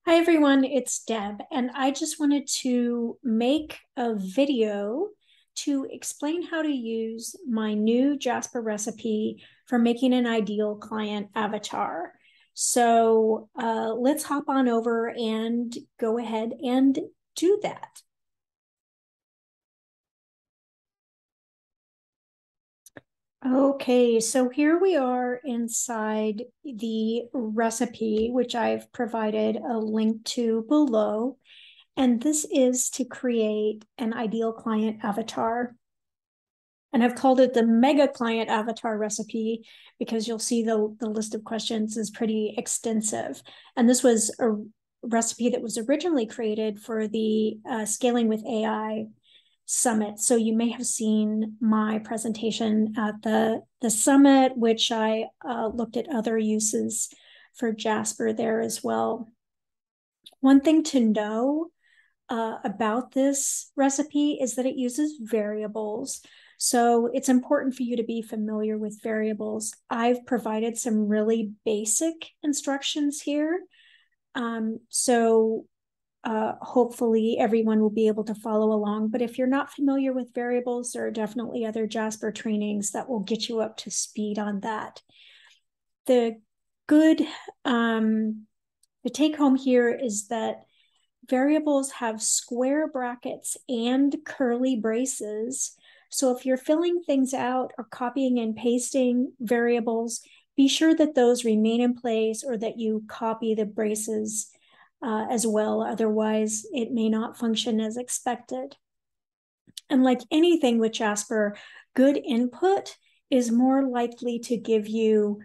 Hi everyone, it's Deb, and I just wanted to make a video to explain how to use my new Jasper recipe for making an ideal client avatar. So let's hop on over and go ahead and do that. Okay, so here we are inside the recipe, which I've provided a link to below. And this is to create an ideal client avatar. And I've called it the mega client avatar recipe because you'll see the list of questions is pretty extensive. And this was a recipe that was originally created for the Scaling with AI Summit. So you may have seen my presentation at the summit, which I looked at other uses for Jasper there as well. One thing to know about this recipe is that it uses variables. So it's important for you to be familiar with variables. I've provided some really basic instructions here. Hopefully everyone will be able to follow along. But if you're not familiar with variables, there are definitely other Jasper trainings that will get you up to speed on that. The good, the take home here is that variables have square brackets and curly braces. So if you're filling things out or copying and pasting variables, be sure that those remain in place or that you copy the braces as well. Otherwise, it may not function as expected. And like anything with Jasper, good input is more likely to give you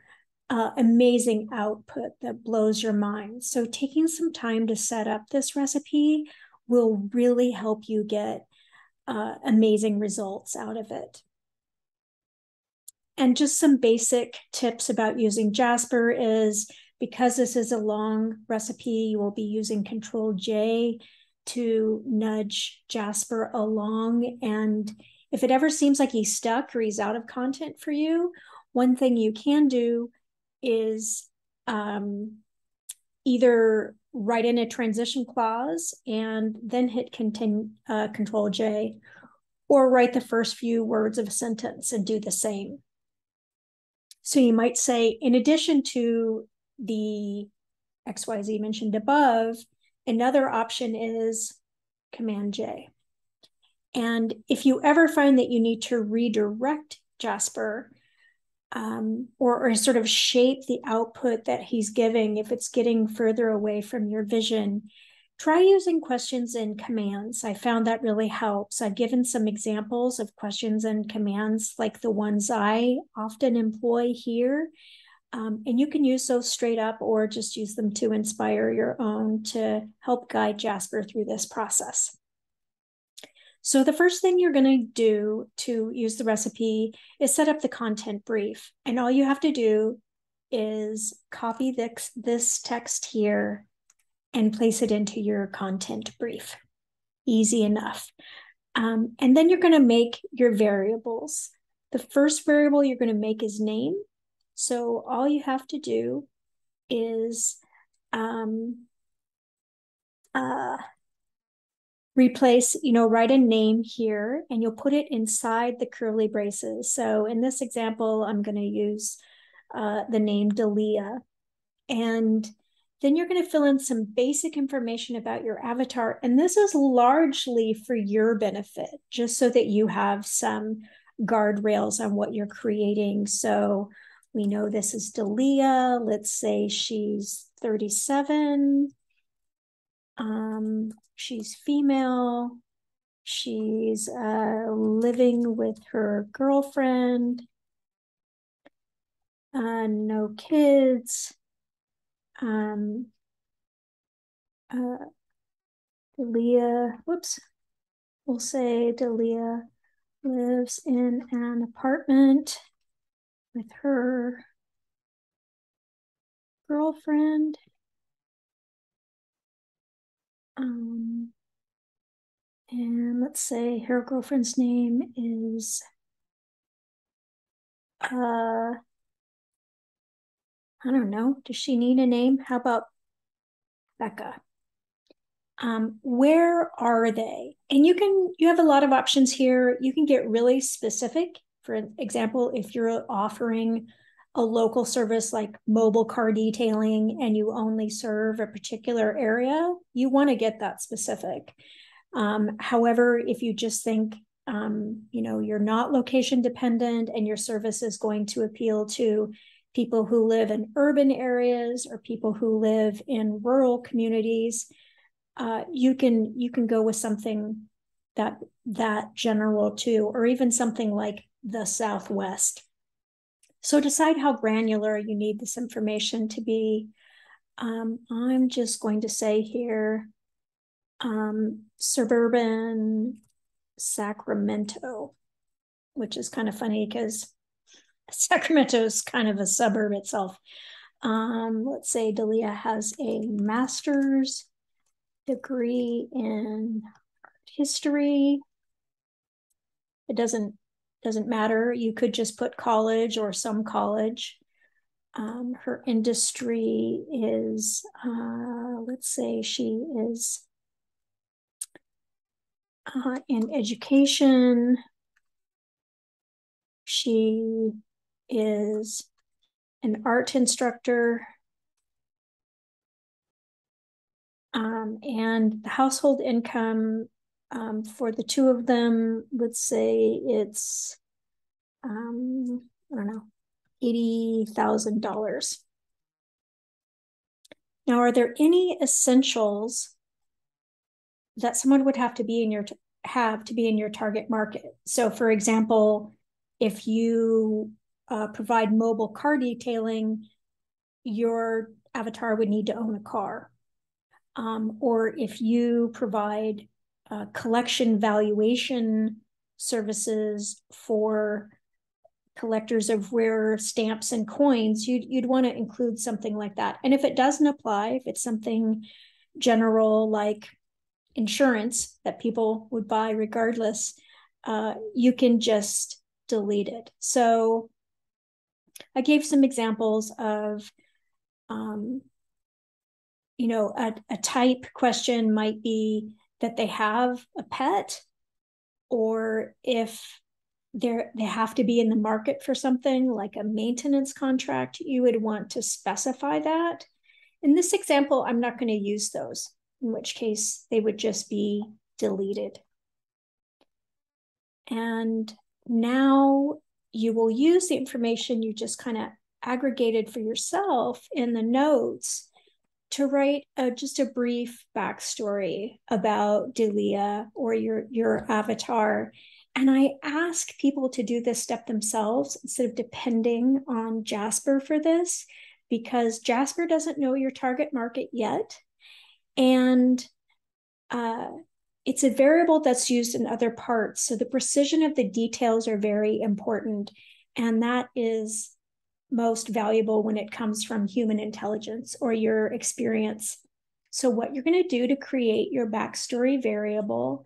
amazing output that blows your mind. So taking some time to set up this recipe will really help you get amazing results out of it. And just some basic tips about using Jasper is because this is a long recipe, you will be using Control J to nudge Jasper along. And if it ever seems like he's stuck or he's out of content for you, one thing you can do is either write in a transition clause and then hit Control J, or write the first few words of a sentence and do the same. So you might say, in addition to the XYZ mentioned above, another option is Command J. And if you ever find that you need to redirect Jasper, or sort of shape the output that he's giving if it's getting further away from your vision, try using questions and commands. I found that really helps. I've given some examples of questions and commands like the ones I often employ here. And you can use those straight up or just use them to inspire your own to help guide Jasper through this process. So the first thing you're going to do to use the recipe is set up the content brief. And all you have to do is copy this text here and place it into your content brief. Easy enough. And then you're going to make your variables. The first variable you're going to make is name. So all you have to do is replace, write a name here and you'll put it inside the curly braces. So in this example, I'm going to use the name Dalia. And then you're going to fill in some basic information about your avatar. And this is largely for your benefit, just so that you have some guardrails on what you're creating. So we know this is Dalia. Let's say she's 37. She's female. She's living with her girlfriend. No kids. Dalia, whoops. We'll say Dalia lives in an apartment with her girlfriend. And let's say her girlfriend's name is I don't know. Does she need a name? How about Becca? Where are they? And you have a lot of options here. You can get really specific. For example, if you're offering a local service like mobile car detailing and you only serve a particular area, you want to get that specific. However, if you just think, you're not location dependent and your service is going to appeal to people who live in urban areas or people who live in rural communities, you can go with something that general too, or even something like the Southwest. So decide how granular you need this information to be. I'm just going to say here, suburban Sacramento, which is kind of funny because Sacramento is kind of a suburb itself. Let's say Dalia has a master's degree in history. It doesn't matter. You could just put college or some college. Her industry is, let's say she is in education. She is an art instructor. And the household income for the two of them, let's say it's, I don't know, $80,000. Now, are there any essentials that someone would have to be in your target market? So, for example, if you provide mobile car detailing, your avatar would need to own a car. Or if you provide collection valuation services for collectors of rare stamps and coins, you'd want to include something like that. And if it doesn't apply, if it's something general like insurance that people would buy regardless, you can just delete it. So I gave some examples of, a type question might be that they have a pet, or if they have to be in the market for something like a maintenance contract, you would want to specify that. In this example, I'm not going to use those, in which case they would just be deleted. And now you will use the information you just kind of aggregated for yourself in the notes to write just a brief backstory about Delia or your avatar. And I ask people to do this step themselves instead of depending on Jasper for this, because Jasper doesn't know your target market yet. And it's a variable that's used in other parts. So the precision of the details are very important. And that is most valuable when it comes from human intelligence or your experience. So what you're going to do to create your backstory variable,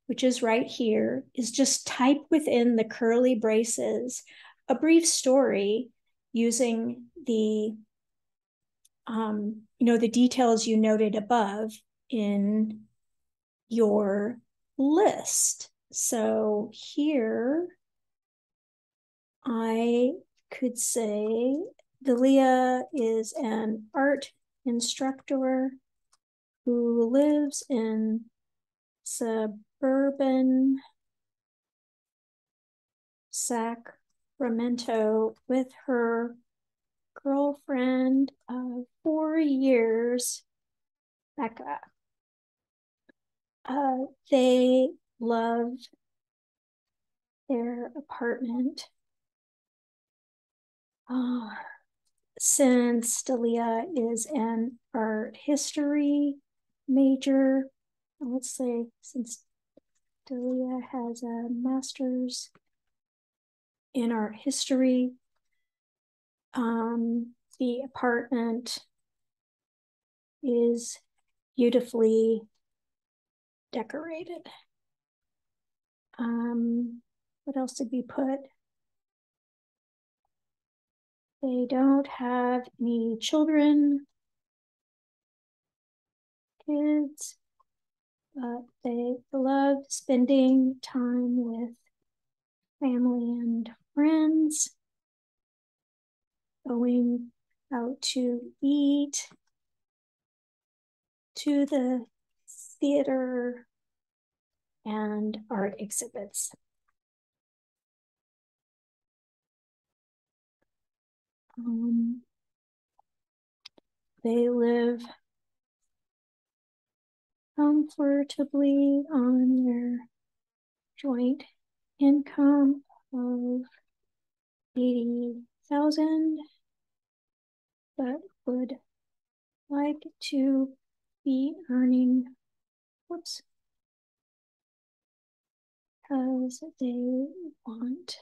which is right here, is just type within the curly braces a brief story using the details you noted above in your list. So here I could say Delia is an art instructor who lives in suburban Sacramento with her girlfriend of 4 years, Becca. They love their apartment. Since Delia is an art history major, let's say since Delia has a master's in art history, the apartment is beautifully decorated. What else did we put? They don't have any children, kids. but they love spending time with family and friends, going out to eat, to the theater, and art exhibits. They live comfortably on their joint income of 80,000, but would like to be earning, whoops, because they want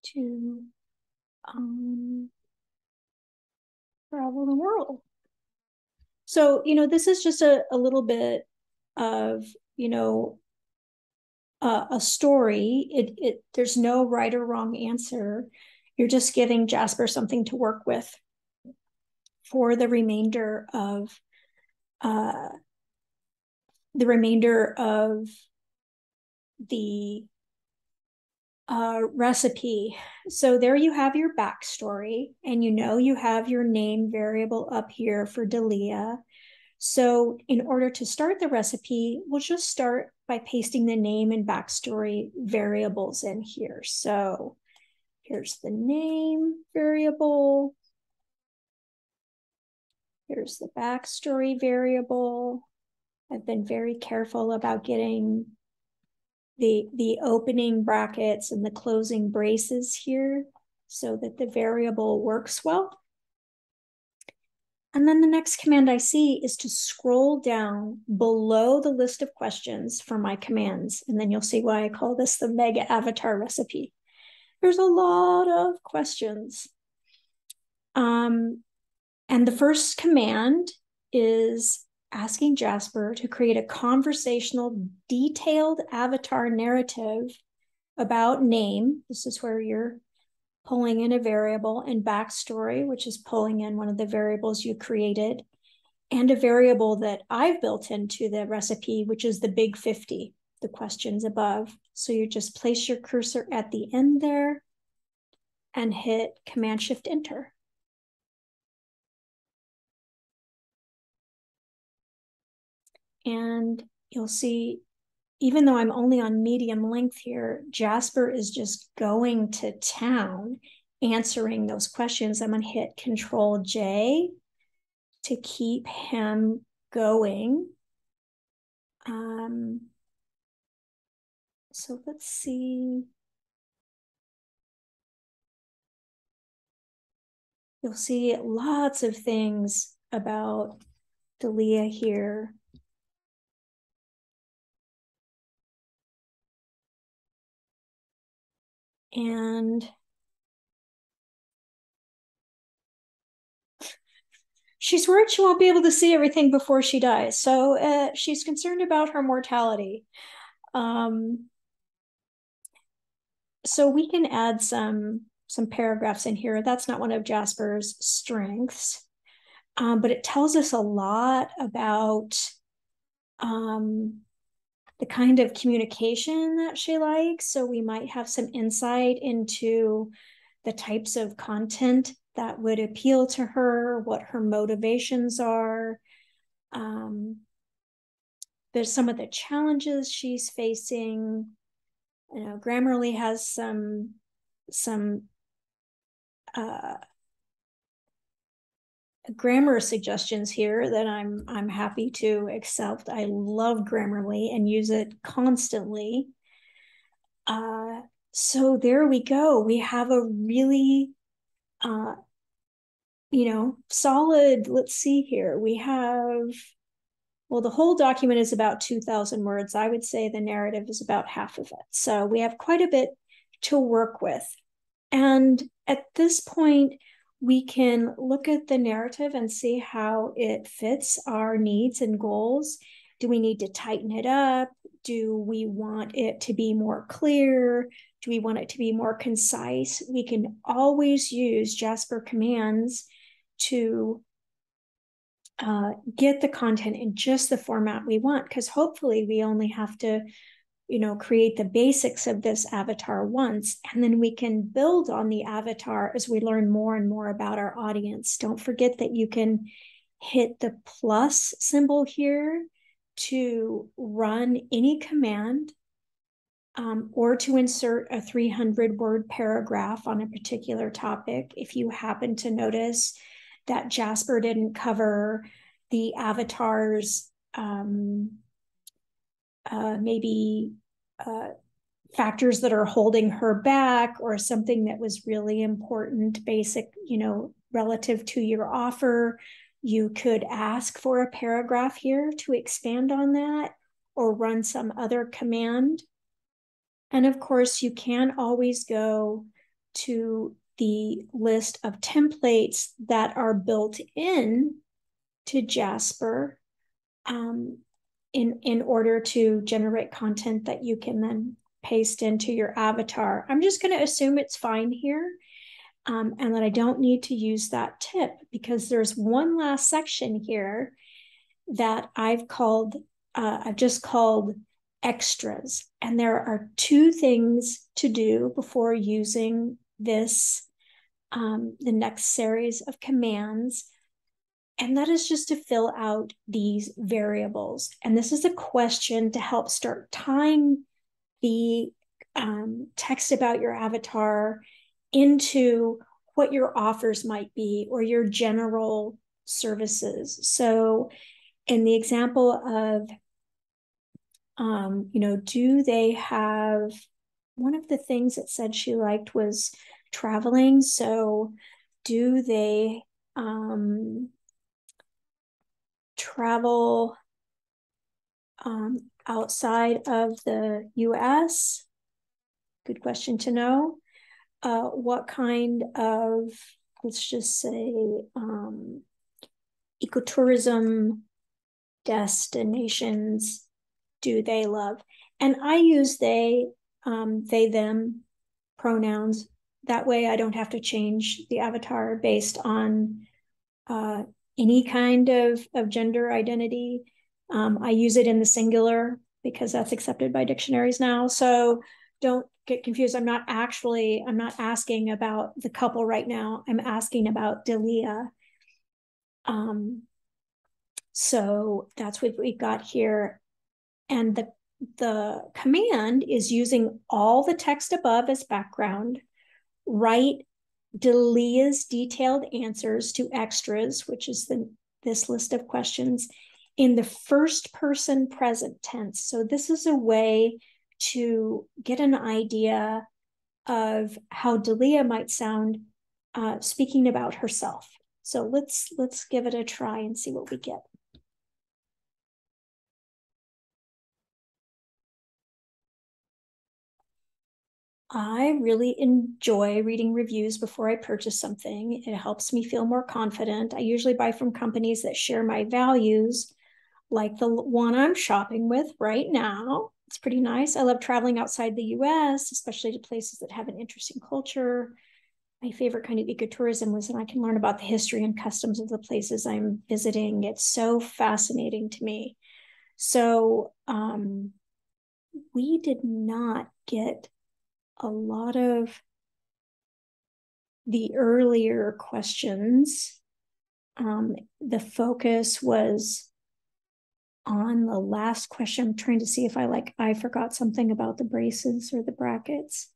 to travel the world. So, this is just a little bit of, a story. There's no right or wrong answer. You're just giving Jasper something to work with for the remainder of the recipe. So there you have your backstory, and you have your name variable up here for Delia. So in order to start the recipe, we'll just start by pasting the name and backstory variables in here. So here's the name variable. Here's the backstory variable. I've been very careful about getting the opening brackets and the closing braces here so that the variable works well. And then the next command I see is to scroll down below the list of questions for my commands. And then you'll see why I call this the mega avatar recipe. There's a lot of questions. And the first command is asking Jasper to create a conversational, detailed avatar narrative about name. This is where you're pulling in a variable, and backstory, which is pulling in one of the variables you created, and a variable that I've built into the recipe, which is the big 50, the questions above. So you just place your cursor at the end there and hit Command-Shift-Enter. And you'll see, even though I'm only on medium length here, Jasper is just going to town answering those questions. I'm going to hit Control J to keep him going. So let's see. You'll see lots of things about Delia here. And she's worried she won't be able to see everything before she dies. So she's concerned about her mortality. So we can add some paragraphs in here. That's not one of Jasper's strengths, but it tells us a lot about the kind of communication that she likes. So we might have some insight into the types of content that would appeal to her, what her motivations are. There's some of the challenges she's facing. Grammarly has some grammar suggestions here that I'm happy to accept. I love Grammarly and use it constantly. So there we go. We have a really solid, let's see here. We have, well, the whole document is about 2,000 words. I would say the narrative is about half of it. So we have quite a bit to work with. And at this point, we can look at the narrative and see how it fits our needs and goals. Do we need to tighten it up? Do we want it to be more clear? Do we want it to be more concise? We can always use Jasper commands to get the content in just the format we want, because hopefully we only have to, create the basics of this avatar once, and then we can build on the avatar as we learn more and more about our audience. Don't forget that you can hit the plus symbol here to run any command, or to insert a 300-word paragraph on a particular topic. If you happen to notice that Jasper didn't cover the avatar's maybe factors that are holding her back, or something that was really important, basic, relative to your offer, you could ask for a paragraph here to expand on that, or run some other command. And of course, you can always go to the list of templates that are built in to Jasper, in order to generate content that you can then paste into your avatar. I'm just going to assume it's fine here, and that I don't need to use that tip, because there's one last section here that I've just called extras. And there are two things to do before using this, the next series of commands. And that is just to fill out these variables. And this is a question to help start tying the text about your avatar into what your offers might be, or your general services. So in the example of, do they have, one of the things it said she liked was traveling. So do they travel outside of the US? Good question to know. What kind of, let's just say, ecotourism destinations do they love? And I use they, them pronouns. That way I don't have to change the avatar based on any kind of gender identity. I use it in the singular because that's accepted by dictionaries now. So don't get confused. I'm not asking about the couple right now. I'm asking about Delia. So that's what we got here. And the command is using all the text above as background. Write Delia's detailed answers to extras, which is this list of questions, in the first person present tense. So this is a way to get an idea of how Delia might sound speaking about herself. So let's give it a try and see what we get. I really enjoy reading reviews before I purchase something. It helps me feel more confident. I usually buy from companies that share my values, like the one I'm shopping with right now. It's pretty nice. I love traveling outside the US, especially to places that have an interesting culture. My favorite kind of ecotourism was when I can learn about the history and customs of the places I'm visiting. It's so fascinating to me. So we did not get a lot of the earlier questions. The focus was on the last question. I'm trying to see if I forgot something about the braces or the brackets.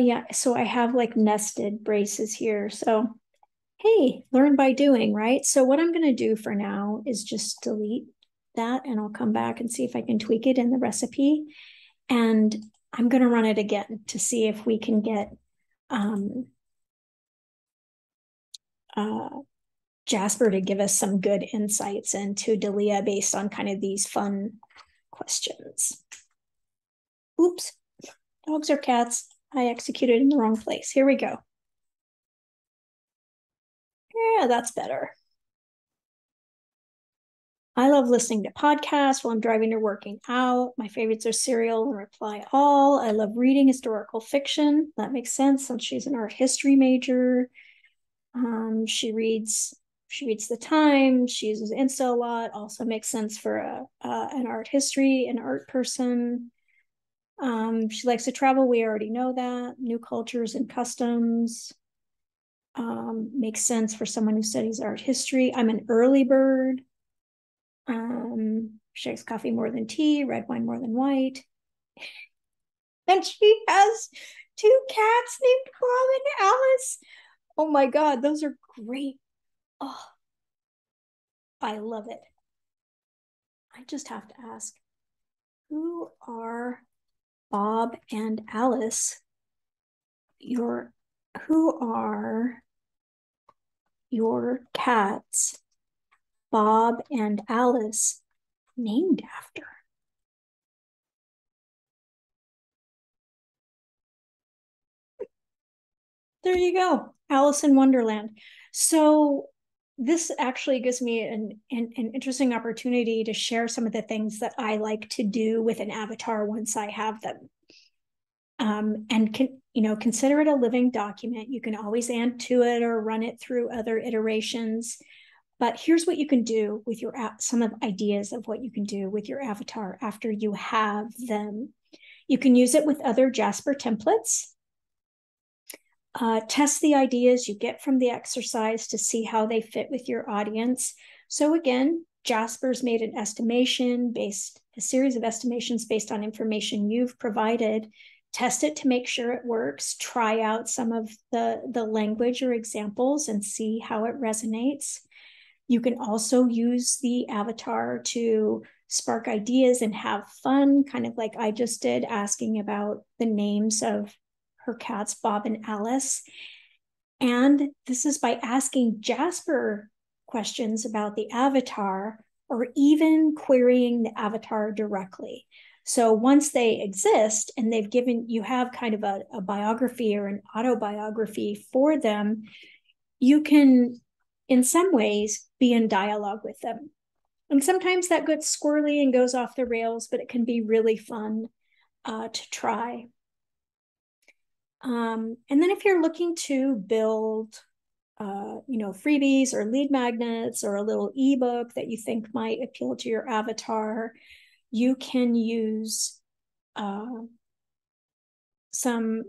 Yeah, so I have like nested braces here. So, hey, learn by doing, right? So what I'm gonna do for now is just delete that, and I'll come back and see if I can tweak it in the recipe. And I'm gonna run it again to see if we can get Jasper to give us some good insights into Delia based on kind of these fun questions. Oops, dogs or cats? I executed in the wrong place. Here we go. Yeah, that's better. I love listening to podcasts while I'm driving or working out. My favorites are Serial and Reply All. I love reading historical fiction. That makes sense since she's an art history major. She reads the Times. She uses Insta a lot. Also makes sense for an an art person. She likes to travel. We already know that. New cultures and customs. Makes sense for someone who studies art history. I'm an early bird. She likes coffee more than tea, red wine more than white. And she has two cats named Bob and Alice. Oh my God, those are great. Oh, I love it. I just have to ask, who are Bob and Alice? Who are your cats, Bob and Alice, named after? There you go, Alice in Wonderland. So this actually gives me an interesting opportunity to share some of the things that I like to do with an avatar once I have them. And consider it a living document. You can always add to it or run it through other iterations. But here's what you can do with your some of ideas of what you can do with your avatar after you have them. You can use it with other Jasper templates. Test the ideas you get from the exercise to see how they fit with your audience. So again, Jasper's made a series of estimations based on information you've provided. Test it to make sure it works. Try out some of the language or examples and see how it resonates. You can also use the avatar to spark ideas and have fun, kind of like I just did, asking about the names of her cats, Bob and Alice. And this is by asking Jasper questions about the avatar or even querying the avatar directly. So once they exist and you have kind of a biography or an autobiography for them, you can, in some ways, be in dialogue with them. And sometimes that gets squirrely and goes off the rails, but it can be really fun to try. And then if you're looking to build, freebies or lead magnets or a little ebook that you think might appeal to your avatar, you can use some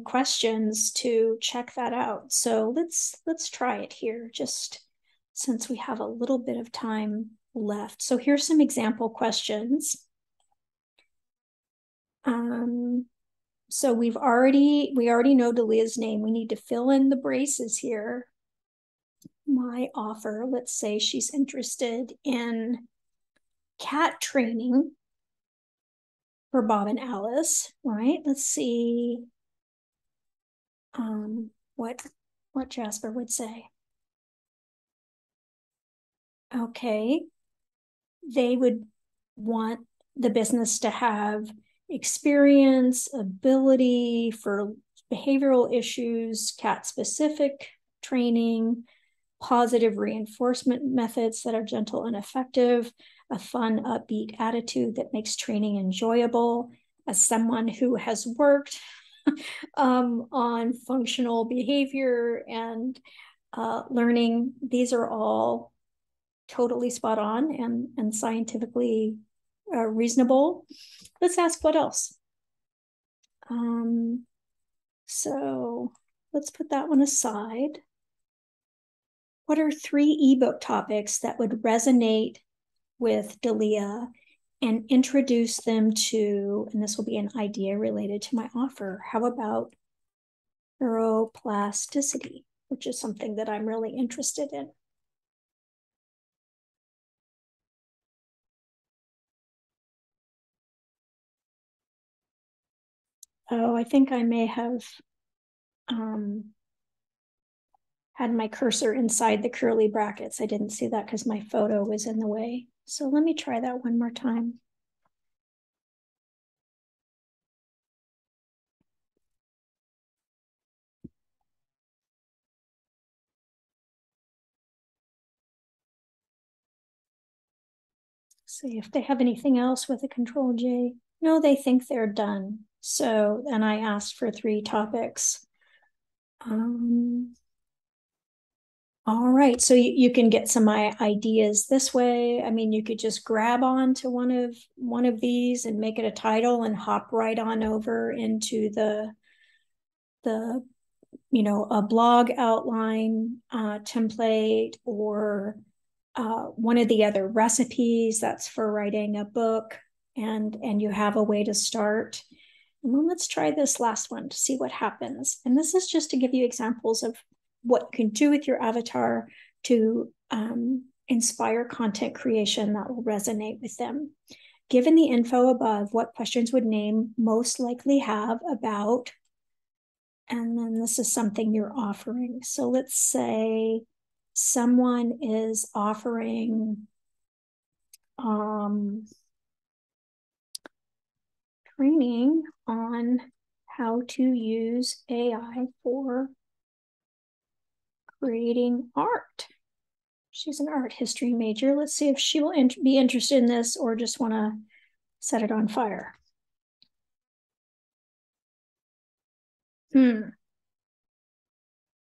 questions to check that out. So let's try it here, just since we have a little bit of time left. So here's some example questions. So we already know Delia's name. We need to fill in the braces here. My offer, let's say she's interested in cat training for Bob and Alice, right? Let's see what Jasper would say. Okay, they would want the business to have experience, ability for behavioral issues, cat specific training, positive reinforcement methods that are gentle and effective, a fun, upbeat attitude that makes training enjoyable. As someone who has worked on functional behavior and learning, these are all totally spot on and scientifically reasonable. Let's ask what else. So let's put that one aside. What are 3 ebook topics that would resonate with Delia and introduce them to, and this will be an idea related to my offer. How about neuroplasticity, which is something that I'm really interested in? Oh, I think I may have had my cursor inside the curly brackets. I didn't see that because my photo was in the way. So let me try that one more time. see if they have anything else with a Control J. No, they think they're done. So, and I asked for 3 topics. All right, so you can get some ideas this way. I mean, you could just grab on to one of these and make it a title and hop right on over into the a blog outline template, or one of the other recipes that's for writing a book, and you have a way to start. And then let's try this last one to see what happens. And this is just to give you examples of what you can do with your avatar to inspire content creation that will resonate with them. Given the info above, what questions would name most likely have about, and then this is something you're offering. So let's say someone is offering training on how to use AI for creating art. She's an art history major. Let's see if she will be interested in this or just want to set it on fire.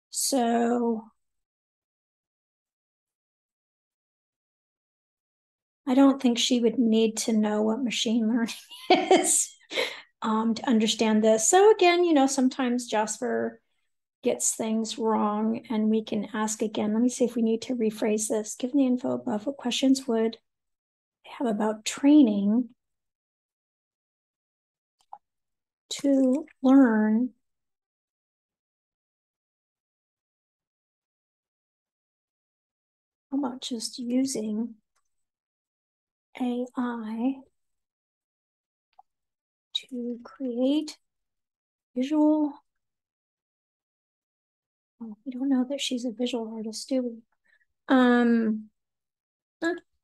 So I don't think she would need to know what machine learning is to understand this. So again, sometimes Jasper gets things wrong and we can ask again. Let me see if we need to rephrase this. Given the info above, what questions would have about training to learn about just using AI to create visual. Oh, we don't know that she's a visual artist, do we?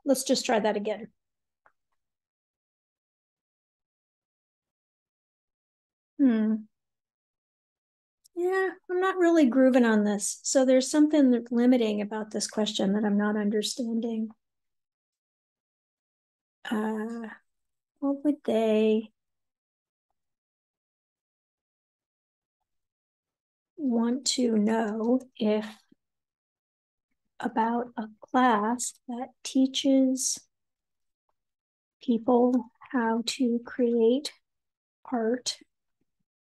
Let's just try that again. Yeah, I'm not really grooving on this. So there's something limiting about this question that I'm not understanding. What would they want to know if about a class that teaches people how to create art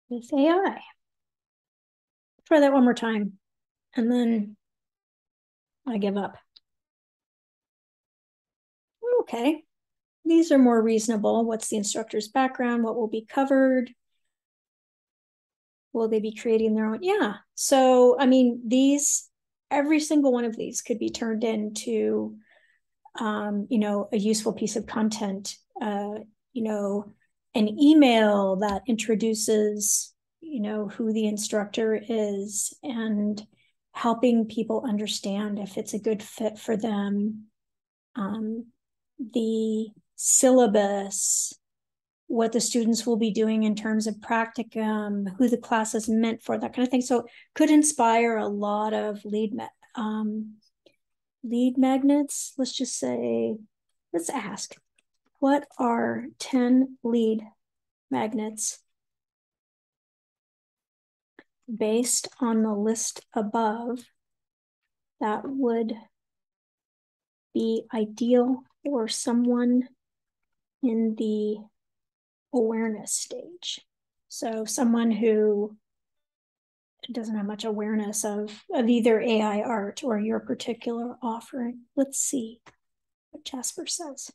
with AI? Try that one more time, and then I give up. Okay, these are more reasonable. What's the instructor's background? What will be covered? Will they be creating their own? Yeah. So, I mean, every single one of these could be turned into, a useful piece of content, an email that introduces, who the instructor is and helping people understand if it's a good fit for them. The syllabus, what the students will be doing in terms of practicum, who the class is meant for, that kind of thing. So could inspire a lot of lead magnets. Let's just say, let's ask, what are 10 lead magnets based on the list above that would be ideal for someone in the awareness stage? So someone who doesn't have much awareness of either AI art or your particular offering. Let's see what Jasper says.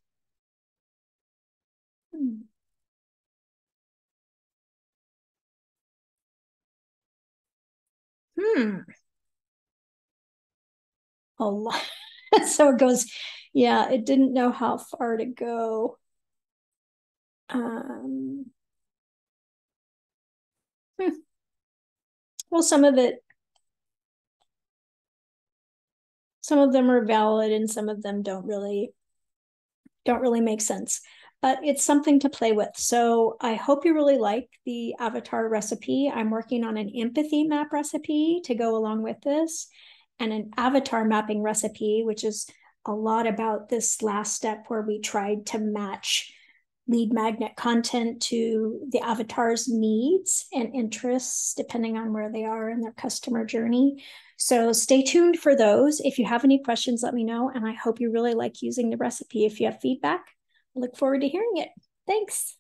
A lot. So it goes, yeah, it didn't know how far to go. Well, some of them are valid and some of them don't really make sense, but it's something to play with. So I hope you really like the avatar recipe. I'm working on an empathy map recipe to go along with this, and an avatar mapping recipe, which is a lot about this last step where we tried to match lead magnet content to the avatar's needs and interests, depending on where they are in their customer journey. So stay tuned for those. If you have any questions, let me know. And I hope you really like using the recipe. If you have feedback, I look forward to hearing it. Thanks.